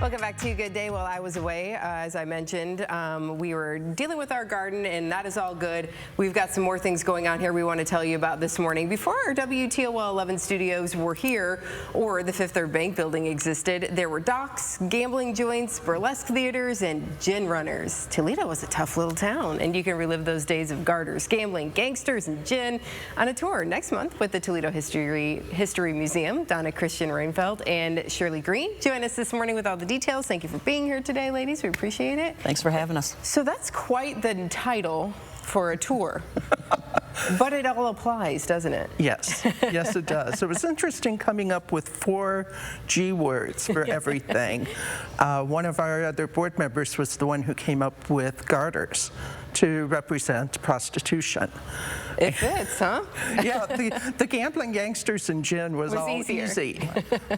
Welcome back to Good Day. While I was away, as I mentioned, we were dealing with our garden, and that is all good. We've got some more things going on here we want to tell you about this morning. Before our WTOL 11 studios were here, or the Fifth Third Bank building existed, there were docks, gambling joints, burlesque theaters, and gin runners. Toledo was a tough little town, and you can relive those days of Garters, gambling, gangsters, and gin on a tour next month with the Toledo History Museum. Donna, Rehfeldt, and Shirley Green join us this morning with all the details. Thank you for being here today, ladies. We appreciate it. Thanks for having us. So that's quite the title for a tour. But it all applies, doesn't it? Yes, yes it does. It was interesting coming up with 4 G words for everything. One of our other board members was the one who came up with Garters to represent prostitution. It fits, huh? Yeah, the gambling, gangsters, and gin was all easier. Easy.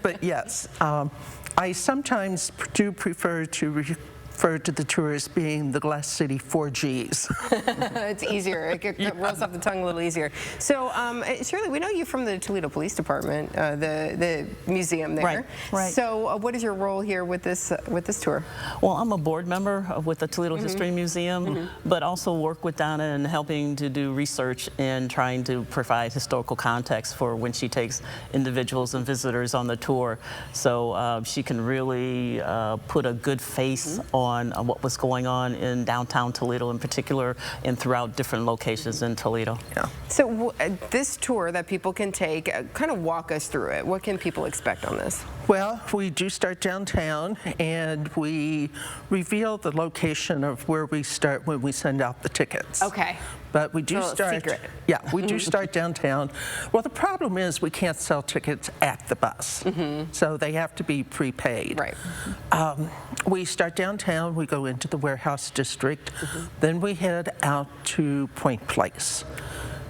But yes, I sometimes do prefer to refer to the tour as being the Glass City 4 Gs. It's easier. It rolls off the tongue a little easier. So, Shirley, we know you from the Toledo Police Department, the museum there. Right. So, what is your role here with this tour? Well, I'm a board member with the Toledo History Museum, but also work with Donna in helping to do research and trying to provide historical context for when she takes individuals and visitors on the tour. So she can really put a good face on what was going on in downtown Toledo in particular and throughout different locations in Toledo. Yeah. So this tour that people can take, kind of walk us through it. What can people expect on this? Well, we do start downtown, and we reveal the location of where we start when we send out the tickets. Okay. But we do start. Secret. Yeah, we do start downtown. Well, the problem is we can't sell tickets at the bus, so they have to be prepaid. Right. We start downtown. We go into the warehouse district. Then we head out to Point Place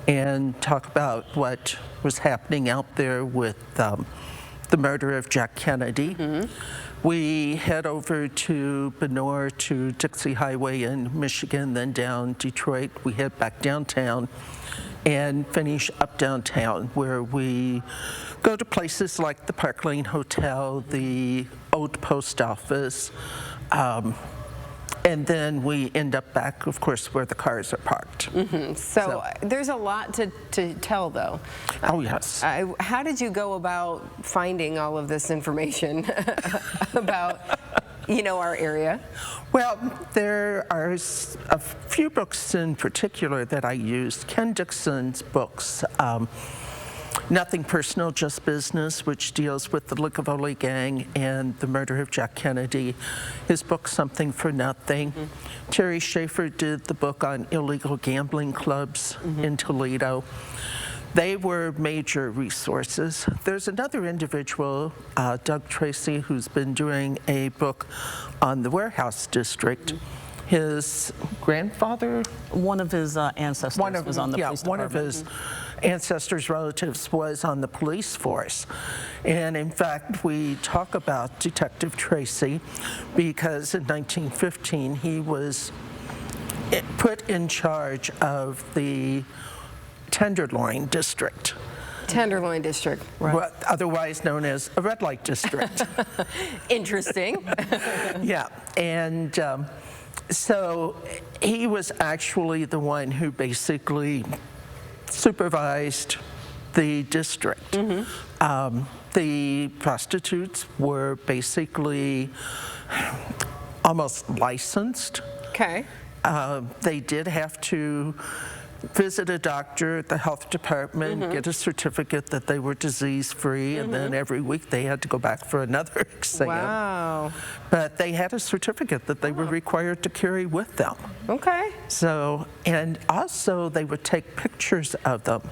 and talk about what was happening out there with the murder of Jack Kennedy. We head over to Benore to Dixie Highway in Michigan, then down Detroit. We head back downtown and finish up downtown, where we go to places like the Park Lane Hotel, the old post office, and then we end up back, of course, where the cars are parked. So there's a lot to tell, though. Oh, yes. How did you go about finding all of this information about, our area? Well, there are a few books in particular that I used. Ken Dixon's books, Nothing Personal, Just Business, which deals with the Licavoli gang and the murder of Jack Kennedy. His book, Something for Nothing. Terry Schaefer did the book on illegal gambling clubs in Toledo. They were major resources. There's another individual, Doug Tracy, who's been doing a book on the warehouse district. His grandfather? One of his ancestors was on the police department. One of his ancestors' relatives was on the police force. And in fact, we talk about Detective Tracy because in 1915 he was put in charge of the Tenderloin District. Tenderloin District. Right. Otherwise known as a red light district. Interesting. Yeah, and so he was actually the one who basically supervised the district. The prostitutes were basically almost licensed. Okay. They did have to visit a doctor at the health department, get a certificate that they were disease-free, and then every week they had to go back for another exam. Wow. But they had a certificate that they were required to carry with them. Okay. So, and also they would take pictures of them.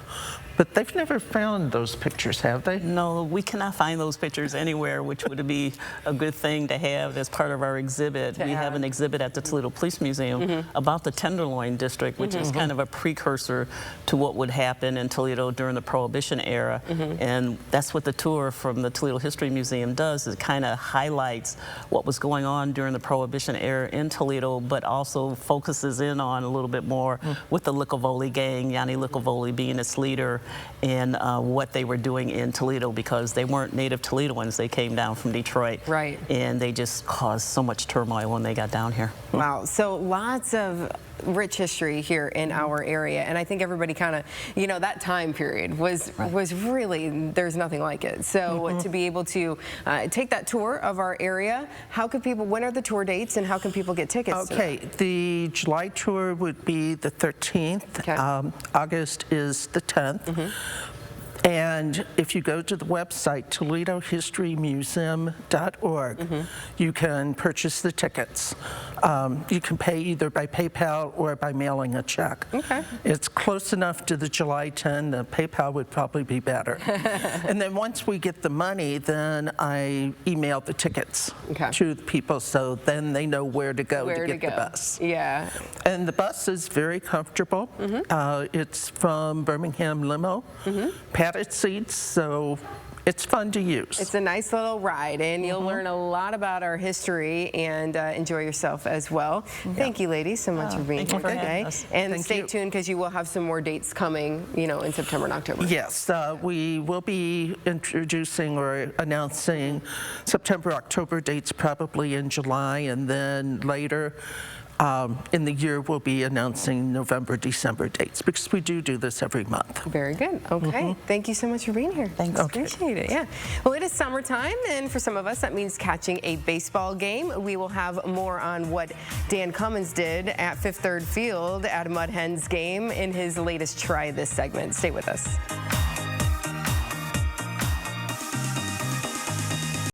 But they've never found those pictures, have they? No, we cannot find those pictures anywhere, which would be a good thing to have as part of our exhibit. We have an exhibit at the Toledo Police Museum about the Tenderloin District, which is kind of a precursor to what would happen in Toledo during the Prohibition era. And that's what the tour from the Toledo History Museum does. It kind of highlights what was going on during the Prohibition era in Toledo, but also focuses in on a little bit more with the Licavoli gang, Yanni Licavoli being its leader, and what they were doing in Toledo, because they weren't native Toledoans. They came down from Detroit. Right. And they just caused so much turmoil when they got down here. Wow. So lots of rich history here in our area, and I think everybody kind of, you know, that time period was really, there's nothing like it. So to be able to take that tour of our area, how could people, when are the tour dates, and how can people get tickets to Okay, that? the July tour would be the 13th. Okay. August is the 10th. And if you go to the website, ToledoHistoryMuseum.org, you can purchase the tickets. You can pay either by PayPal or by mailing a check. Okay. It's close enough to the July 10. The PayPal would probably be better. And then once we get the money, then I email the tickets to the people, so then they know where to go to get the bus. Yeah. And the bus is very comfortable. It's from Birmingham Limo, padded seats, so it's fun to use. It's a nice little ride, and you'll learn a lot about our history and enjoy yourself as well. Thank you, ladies, so much for being here today. And stay tuned, because you will have some more dates coming, you know, in September and October. Yes, we will be introducing or announcing September, October dates probably in July, and then later in the year we'll be announcing November, December dates, because we do this every month. Very good. Okay. Thank you so much for being here. Thanks. Appreciate it. Yeah. Well, it is summertime, and for some of us, that means catching a baseball game. We will have more on what Dan Cummins did at Fifth Third Field at a Mud Hens game in his latest try this segment. Stay with us.